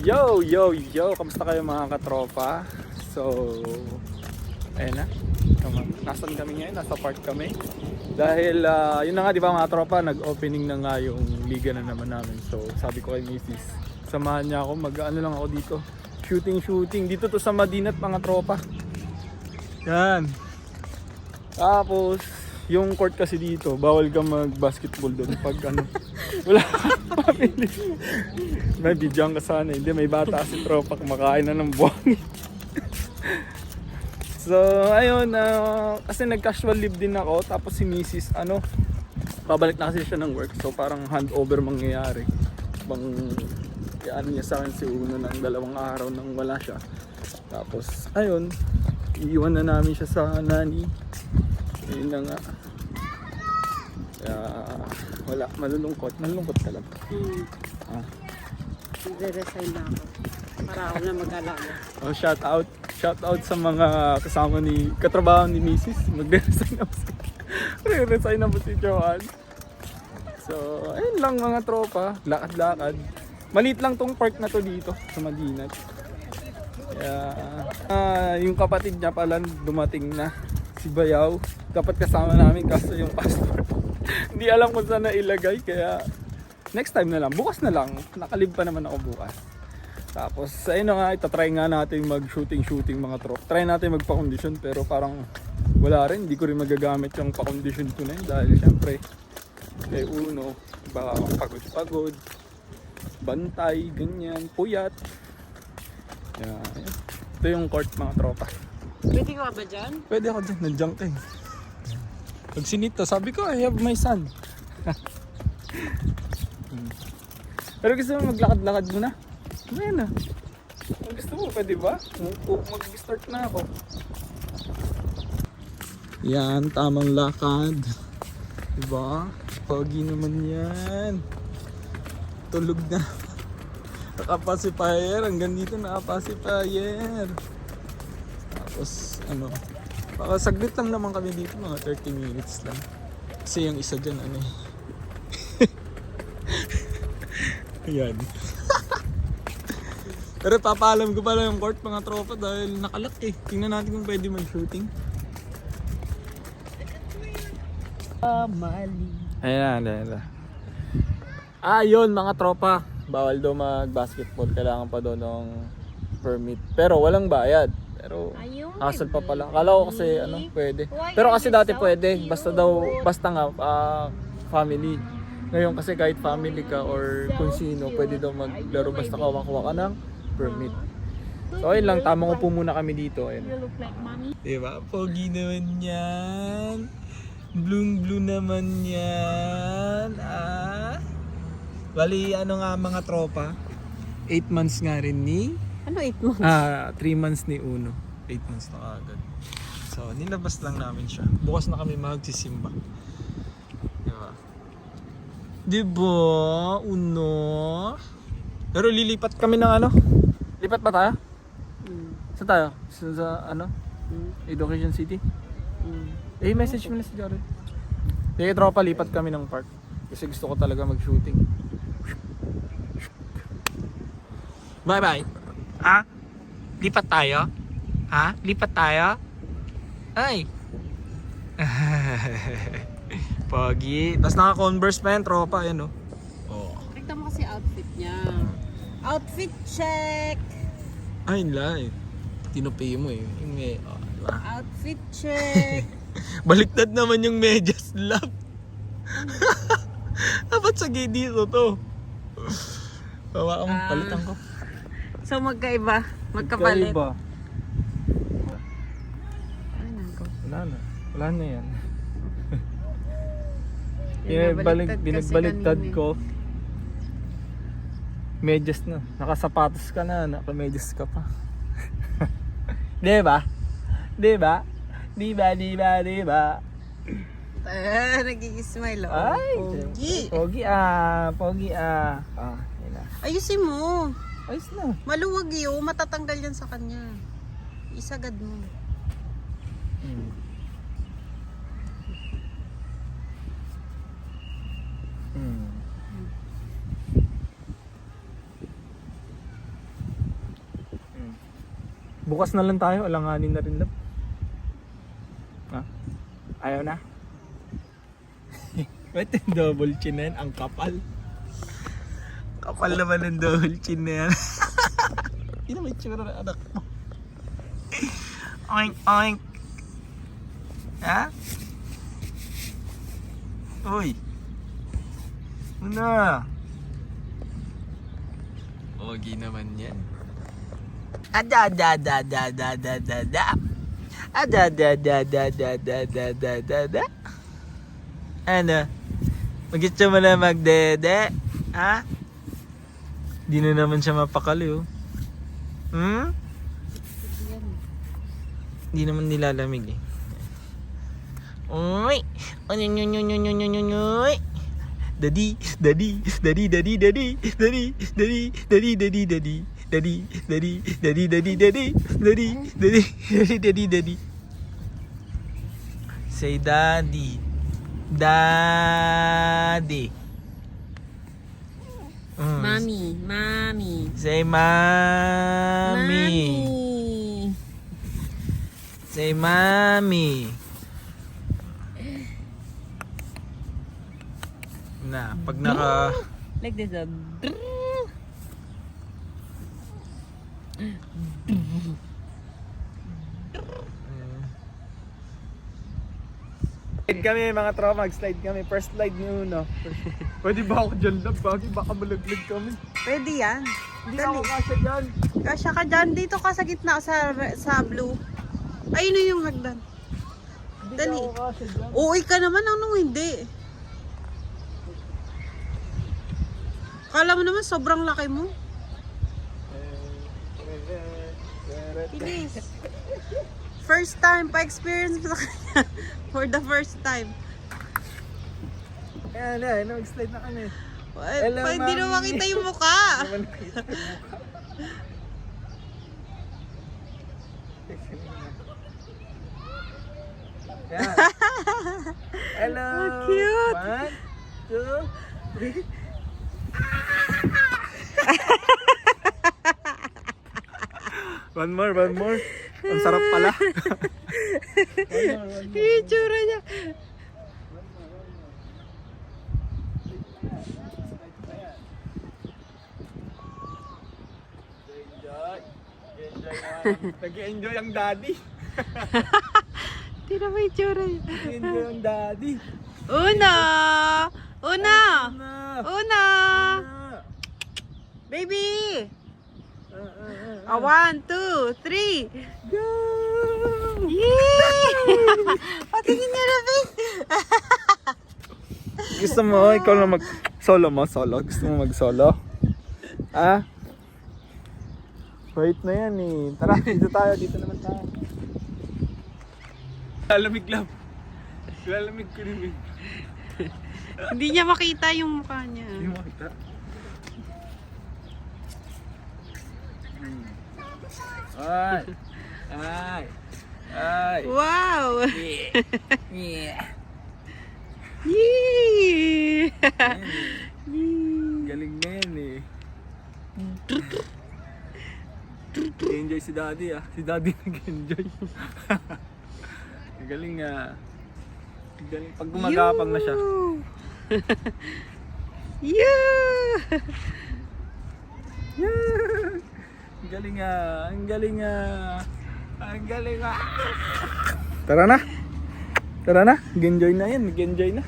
Yo, yo, yo! Kamusta kayo mga katropa? So, ayun na. Nasaan kami ngayon? Nasa park kami. Dahil, yun na nga, di ba mga tropa, nag-opening na nga yung liga na naman namin. So, sabi ko kay Mrs. Samahan niya ako, mag-ano lang ako dito. Shooting. Dito to sa Madinat mga tropa. Yan. Tapos, yung court kasi dito, bawal ka mag-basketball doon pag ano. Wala kang pamili. May bidyang ka sana. Hindi, may bata si tropa kumakain na ng buwangin. So, ayun, kasi nag-casual leave din ako. Tapos si Mrs. Babalik na kasi siya ng work. So, parang handover mangyayari. Ano niya sa akin si Uno ng 2 araw nang wala siya. Tapos, ayun, iiwan na namin siya sa nani. Ayun na nga. Wala, malulungkot ka lang. Nagre-resign na ako para ako na mag-alaga. Oh, shout out sa mga kasama katrabaho ni Mrs. Magre-resign na po Magre-resign na po si Joanne. So, ayun lang mga tropa, lakad-lakad. Maliit lang tong park na to dito sa Madinat. Yung kapatid niya pala dumating na, si Bayaw. Dapat kasama namin kaso yung passport. Hindi alam kung saan na ilagay, kaya next time na lang, bukas na lang. Nakalib pa naman ako bukas. Tapos ayun na nga, itatry nga natin mag-shooting mga trop. Try natin magpa-condition pero parang wala rin, hindi ko rin magagamit yung pa-condition ko na yun dahil syempre kay Uno, baka pagod, bantay, ganyan, puyat. Ito yung court mga tropa. Pwede ka ba dyan? Pwede ako dyan, nandiyan ka eh. Pag sinito, sabi ko, I have my son. Pero gusto mo maglakad-lakad muna? Ayan na. Kung gusto mo, pwede ba? Mag-start na ako. Yan, tamang lakad. Diba? Pogi naman yan. Tulog na. Nakapacifier. Hanggang dito nakapacifier. Tapos, baka saglit lang naman kami dito. Mga 30 minutes lang. Kasi yung isa dyan, Ayan. Pero papaalam ko pala yung court mga tropa dahil nakalak eh. Tingnan natin kung pwede mag-shooting. Ayan. Yun mga tropa. Bawal daw mag-basketball. Kailangan pa daw ng permit. Pero walang bayad. Pero hassle pa pala. Akala ko kasi pwede. Pero kasi dati pwede. Basta nga family. Ngayon kasi kahit family ka or kung sino, pwede daw maglaro basta kawakuha ka ng permit. So ayun lang, tamang upo muna kami dito. Ayun. Diba? Pogi naman yan. Blue naman yan. Bali, nga mga tropa? 8 months nga rin ni... Ano 8 months? 3 months ni Uno. 8 months na agad. So, nilabas lang namin siya. Bukas na kami magsisimba. Diba? Uno? Pero lilipat kami ng Lipat ba tayo? Saan tayo? Sa Education City? Message mo na si Jared. Sige tropa, lipat kami ng park. Kasi gusto ko talaga mag-shooting. Bye-bye. Lipat tayo? Lipat tayo? Ay! Pogi. Tapos naka-Converse pa yan, tropa. Ayan, Tignan mo kasi outfit niya. Outfit check! Ay, nila. Tinupay mo eh. Yung diba? Outfit check! Baliktad naman yung medyas, love. Dapat sa gay dito to. Bawa kang palitan ko. So magkaiba? Magkapalit? Magkaiba. Wala na yan. Binagbaliktad ko. Medyas na. Nakasapatos ka na, nakamedyas ka pa. Diba? Nagigis-smile oh. Ay! Pogi! Pogi. Yun na. Ayusin mo! Ayos na. Maluwag yun, matatanggal yan sa kanya. Isagad mo. Bukas na lang tayo, alanganin na rin daw. Ha? Ayaw na? Ba't yung double chin na yan? Ang kapal. Kapal naman ng double chin na yan. Hindi na may tsura na anak mo. Oink, oink. Ha? Uy. Ano? Ogi naman yan. Ada. Ada. Ano? Mag-itsa mo na magdede? Ha? Di na naman siya mapakali, oh. Hmm? Di naman nilalamig, eh. Uy! Uy! Daddy. Say daddy. Daddy. Mommy. Say mommy. Say mommy. Na, pag naka... Like this. Slide kami mga tropa, mag-slide kami. First slide ni Uno. Pwede ba ako dyan lang? Baka malaglag kami. Pwede yan. Hindi ako kasya dyan. Kasya ka dyan. Dito ka sa gitna sa blue. Ayun na yung hagdan. Hindi Dali. ako kasya dyan. Uy ka naman. Anong hindi? Kala mo naman sobrang laki mo. Bilis. First time. Pa-experience mo sa kanya. For the first time. Ayan na, mag-slide na kami. Hello, Hindi na Mami. makita yung mukha. Ayan. Hello. So cute. 1, 2, 3. One more. Ang sarap pala. one more. Yung tsura niya. Nag-enjoy ang daddy. Tira mo yung tsura niya. Nag-enjoy ang daddy. Una! Una. Baby! 1, 2, 3. Go! Yay! Patingin niya na, babe. Gusto mo, ikaw lang mag-solo mo? Gusto mo mag-solo? Ah? Wait na yan eh. Tara, dito naman tayo. Lalamig lang. Lalamig ko rin eh. Hindi niya makita yung mukha niya. Hindi mo makita. Ay. Wow! Yeah. Yee! Galing na yan eh. Enjoy si daddy ah. Si daddy nag-enjoy. Galing ah. Galing. Pag gumagapang na siya. Galing ah. Ang galing ah. Ang galing ah. Tara na. Nag-enjoy na yan. Nag-enjoy na.